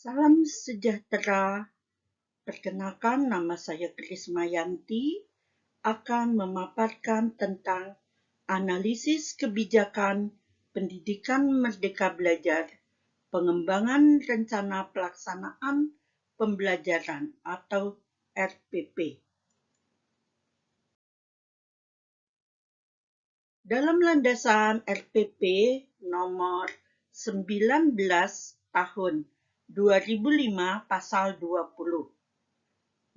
Salam sejahtera, perkenalkan nama saya Krismayanti akan memaparkan tentang analisis kebijakan pendidikan Merdeka Belajar, pengembangan rencana pelaksanaan pembelajaran atau RPP. Dalam landasan RPP nomor 19 tahun 2005 pasal 20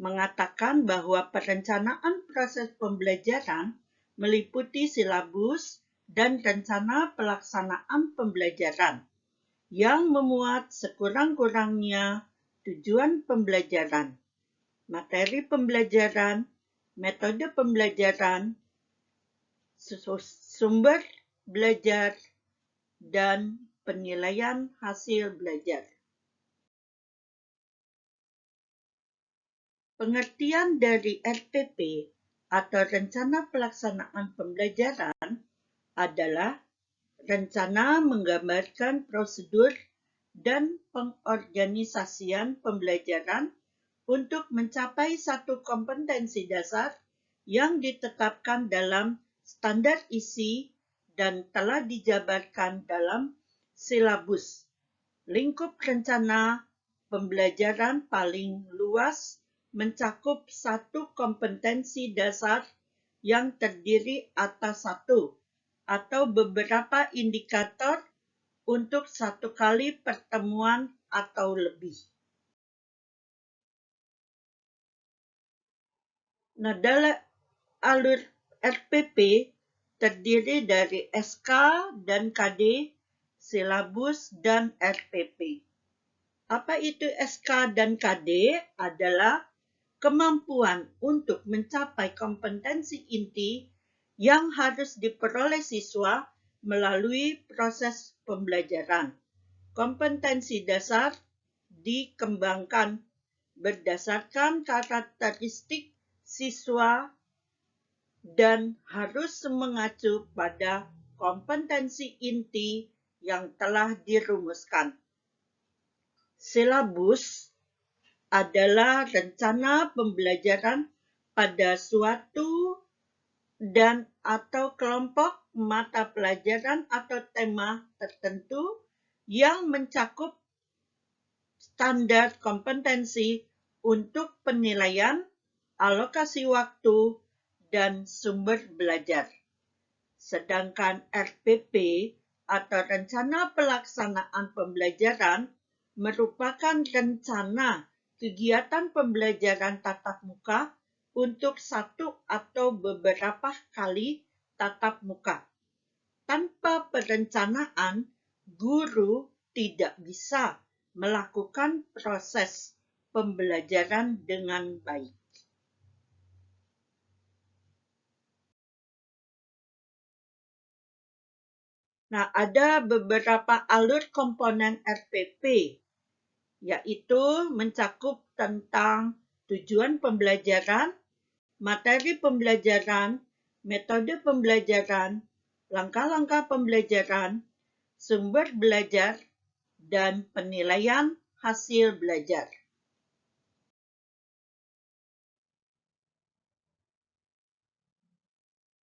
mengatakan bahwa perencanaan proses pembelajaran meliputi silabus dan rencana pelaksanaan pembelajaran yang memuat sekurang-kurangnya tujuan pembelajaran, materi pembelajaran, metode pembelajaran, sumber belajar, dan penilaian hasil belajar. Pengertian dari RPP atau Rencana Pelaksanaan Pembelajaran adalah rencana menggambarkan prosedur dan pengorganisasian pembelajaran untuk mencapai satu kompetensi dasar yang ditetapkan dalam standar isi dan telah dijabarkan dalam silabus. Lingkup rencana pembelajaran paling luas mencakup satu kompetensi dasar yang terdiri atas satu atau beberapa indikator untuk satu kali pertemuan atau lebih. Nah, dalam alur RPP terdiri dari SK dan KD, silabus, dan RPP. Apa itu SK dan KD? Adalah kemampuan untuk mencapai kompetensi inti yang harus diperoleh siswa melalui proses pembelajaran. Kompetensi dasar dikembangkan berdasarkan karakteristik siswa dan harus mengacu pada kompetensi inti yang telah dirumuskan. Silabus adalah rencana pembelajaran pada suatu dan atau kelompok mata pelajaran atau tema tertentu yang mencakup standar kompetensi untuk penilaian, alokasi waktu, dan sumber belajar. Sedangkan RPP atau Rencana Pelaksanaan Pembelajaran merupakan rencana kegiatan pembelajaran tatap muka untuk satu atau beberapa kali tatap muka. Tanpa perencanaan, guru tidak bisa melakukan proses pembelajaran dengan baik. Nah, ada beberapa alur komponen RPP, yaitu mencakup tentang tujuan pembelajaran, materi pembelajaran, metode pembelajaran, langkah-langkah pembelajaran, sumber belajar, dan penilaian hasil belajar.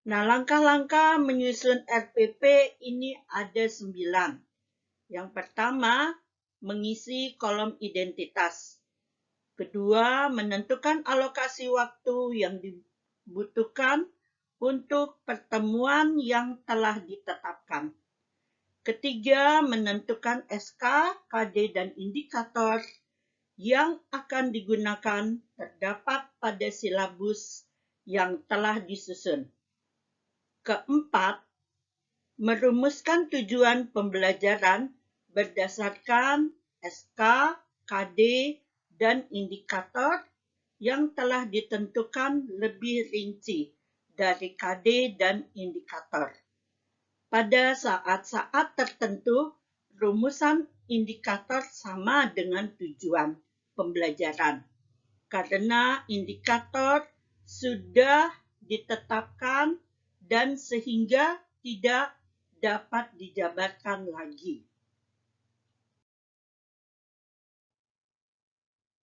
Nah, langkah-langkah menyusun RPP ini ada 9. Yang pertama, mengisi kolom identitas. Kedua, menentukan alokasi waktu yang dibutuhkan untuk pertemuan yang telah ditetapkan. Ketiga, menentukan SK, KD, dan indikator yang akan digunakan terdapat pada silabus yang telah disusun. Keempat, merumuskan tujuan pembelajaran berdasarkan SK, KD, dan indikator yang telah ditentukan lebih rinci dari KD dan indikator. Pada saat-saat tertentu, rumusan indikator sama dengan tujuan pembelajaran, karena indikator sudah ditetapkan dan sehingga tidak dapat dijabarkan lagi.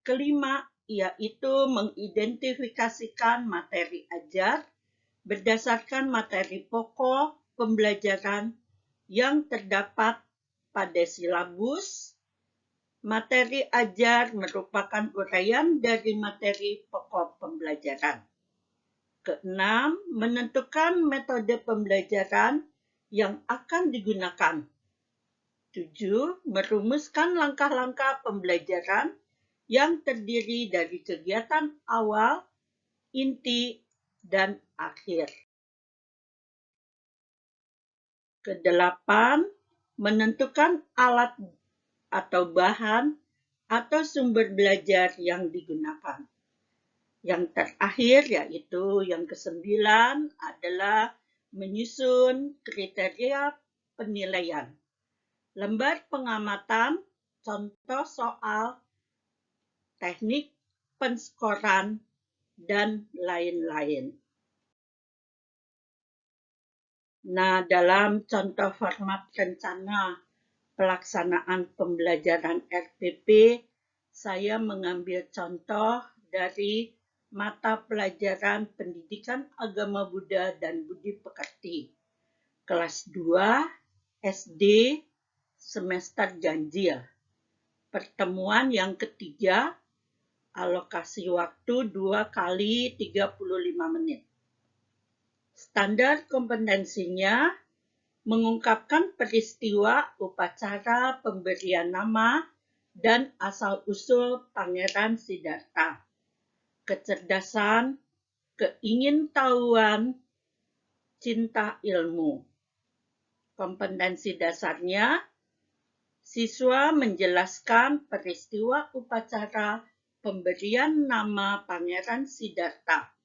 Kelima, yaitu mengidentifikasikan materi ajar berdasarkan materi pokok pembelajaran yang terdapat pada silabus. Materi ajar merupakan uraian dari materi pokok pembelajaran. Keenam, menentukan metode pembelajaran yang akan digunakan. 7. Merumuskan langkah-langkah pembelajaran yang terdiri dari kegiatan awal, inti, dan akhir. Kedelapan, menentukan alat atau bahan atau sumber belajar yang digunakan. Yang terakhir, yaitu yang kesembilan, adalah menyusun kriteria penilaian. Lembar pengamatan, contoh soal, teknik penskoran, dan lain-lain. Nah, dalam contoh format rencana pelaksanaan pembelajaran RPP, saya mengambil contoh dari mata pelajaran Pendidikan Agama Buddha dan Budi Pekerti, kelas 2 SD, semester ganjil. Pertemuan yang ketiga, alokasi waktu 2 kali 35 menit. Standar kompetensinya mengungkapkan peristiwa upacara pemberian nama dan asal-usul Pangeran Siddhartha. Kecerdasan, keingintahuan, cinta ilmu. Kompetensi dasarnya, siswa menjelaskan peristiwa upacara pemberian nama Pangeran Siddhartha.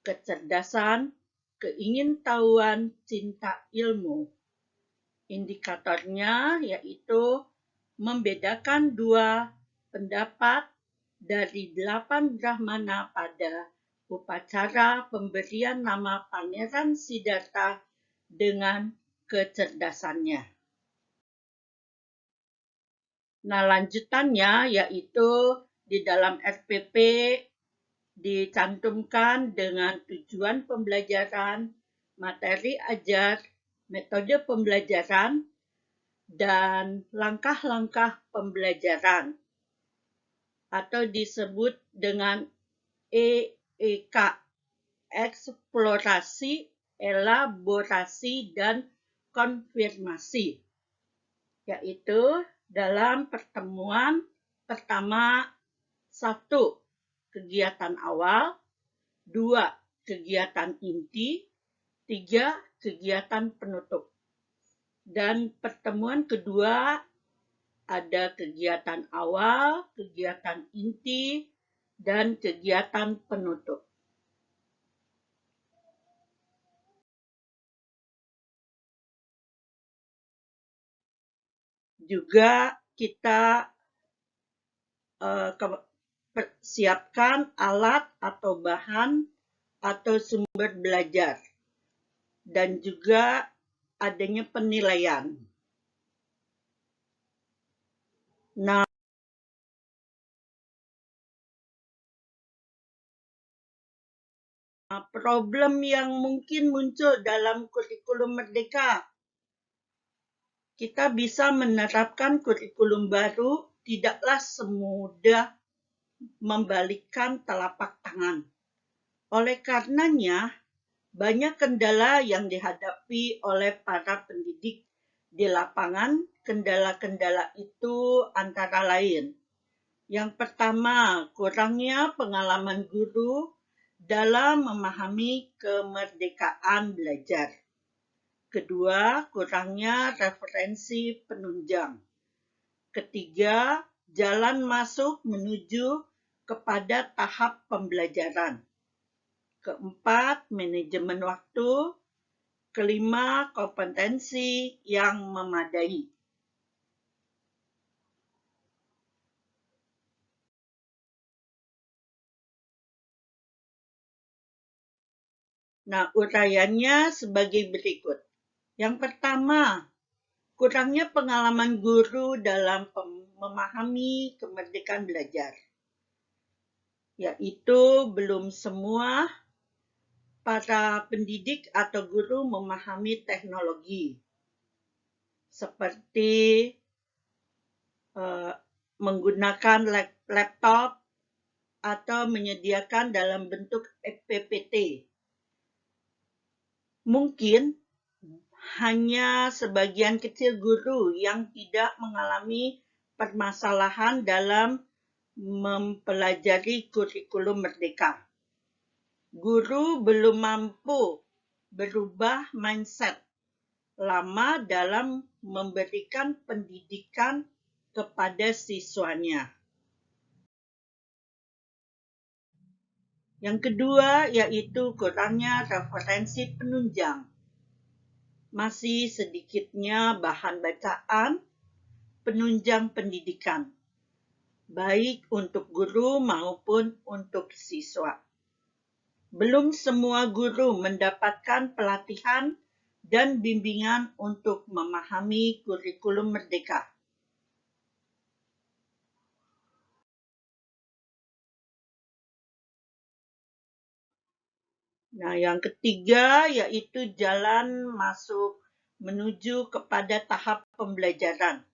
Kecerdasan, keingintahuan, cinta ilmu. Indikatornya yaitu membedakan dua pendapat dari 8 brahmana pada upacara pemberian nama Pangeran Siddhartha dengan kecerdasannya. Nah, lanjutannya yaitu di dalam RPP dicantumkan dengan tujuan pembelajaran, materi ajar, metode pembelajaran, dan langkah-langkah pembelajaran atau disebut dengan EEK, eksplorasi, elaborasi, dan konfirmasi, yaitu dalam pertemuan pertama 1. Kegiatan awal, 2. Kegiatan inti, 3. Kegiatan penutup. Dan pertemuan kedua ada kegiatan awal, kegiatan inti, dan kegiatan penutup. Juga kita siapkan alat atau bahan atau sumber belajar dan juga adanya penilaian. Nah, problem yang mungkin muncul dalam kurikulum Merdeka, kita bisa menerapkan kurikulum baru tidaklah semudah membalikkan telapak tangan. Oleh karenanya, banyak kendala yang dihadapi oleh para pendidik di lapangan. Kendala-kendala itu antara lain. Yang pertama, kurangnya pengalaman guru dalam memahami kemerdekaan belajar. Kedua, kurangnya referensi penunjang. Ketiga, jalan masuk menuju kepada tahap pembelajaran. Keempat, manajemen waktu. Kelima, kompetensi yang memadai. Nah, uraiannya sebagai berikut. Yang pertama, kurangnya pengalaman guru dalam memahami kemerdekaan belajar. yaitu belum semua para pendidik atau guru memahami teknologi, seperti menggunakan laptop atau menyediakan dalam bentuk PPT. Mungkin hanya sebagian kecil guru yang tidak mengalami permasalahan dalam mempelajari kurikulum merdeka. Guru belum mampu berubah mindset lama dalam memberikan pendidikan kepada siswanya. Yang kedua yaitu kurangnya referensi penunjang. Masih sedikitnya bahan bacaan penunjang pendidikan, baik untuk guru maupun untuk siswa. Belum semua guru mendapatkan pelatihan dan bimbingan untuk memahami kurikulum merdeka. Nah, yang ketiga yaitu jalan masuk menuju kepada tahap pembelajaran.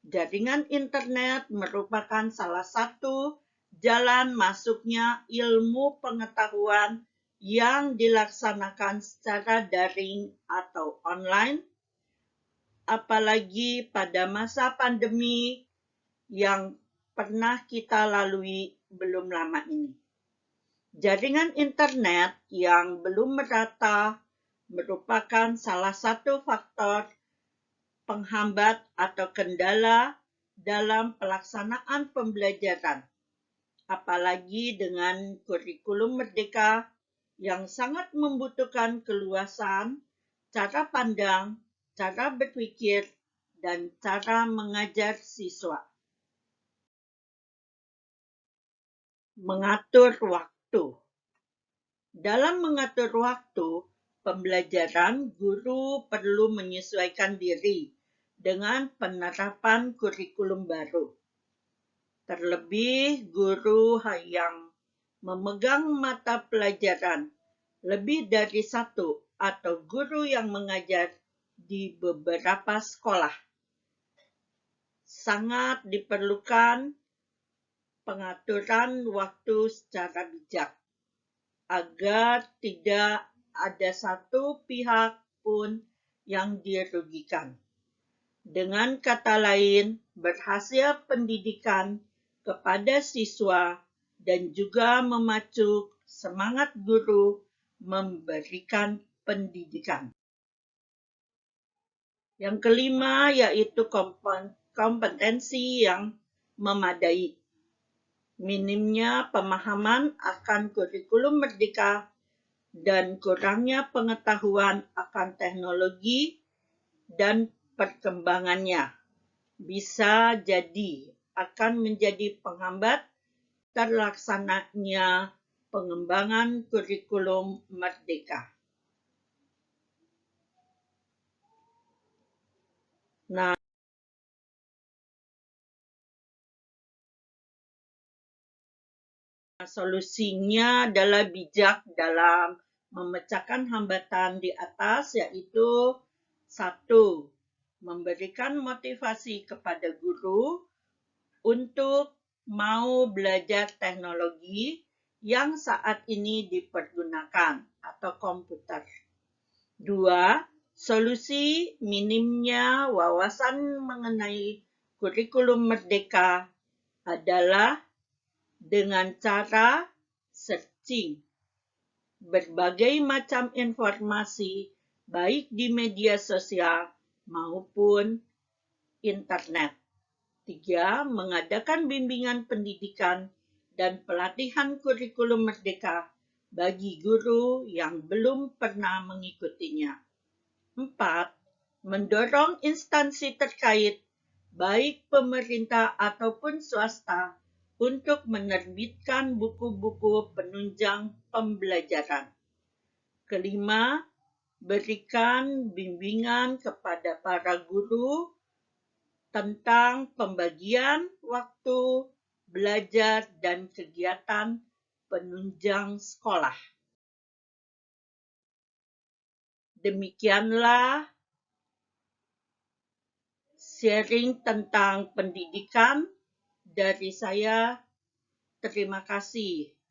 Jaringan internet merupakan salah satu jalan masuknya ilmu pengetahuan yang dilaksanakan secara daring atau online, apalagi pada masa pandemi yang pernah kita lalui belum lama ini. Jaringan internet yang belum merata merupakan salah satu faktor penghambat atau kendala dalam pelaksanaan pembelajaran, apalagi dengan kurikulum merdeka yang sangat membutuhkan keluasan cara pandang, cara berpikir, dan cara mengajar siswa. Mengatur waktu. Dalam mengatur waktu pembelajaran, guru perlu menyesuaikan diri dengan penerapan kurikulum baru. Terlebih, guru yang memegang mata pelajaran lebih dari satu atau guru yang mengajar di beberapa sekolah. Sangat diperlukan pengaturan waktu secara bijak agar tidak ada satu pihak pun yang dirugikan. Dengan kata lain, berhasil pendidikan kepada siswa dan juga memacu semangat guru memberikan pendidikan. Yang kelima yaitu kompetensi yang memadai. Minimnya pemahaman akan kurikulum merdeka dan kurangnya pengetahuan akan teknologi dan perkembangannya bisa jadi akan menjadi penghambat terlaksananya pengembangan kurikulum merdeka. Nah, solusinya adalah bijak dalam memecahkan hambatan di atas, yaitu 1. Memberikan motivasi kepada guru untuk mau belajar teknologi yang saat ini dipergunakan atau komputer. 2. Solusi minimnya wawasan mengenai kurikulum merdeka adalah dengan cara searching berbagai macam informasi baik di media sosial maupun internet. 3. Mengadakan bimbingan pendidikan dan pelatihan kurikulum merdeka bagi guru yang belum pernah mengikutinya. 4. Mendorong instansi terkait, baik pemerintah ataupun swasta, untuk menerbitkan buku-buku penunjang pembelajaran. Kelima, berikan bimbingan kepada para guru tentang pembagian waktu belajar, dan kegiatan penunjang sekolah. Demikianlah sharing tentang pendidikan dari saya. Terima kasih.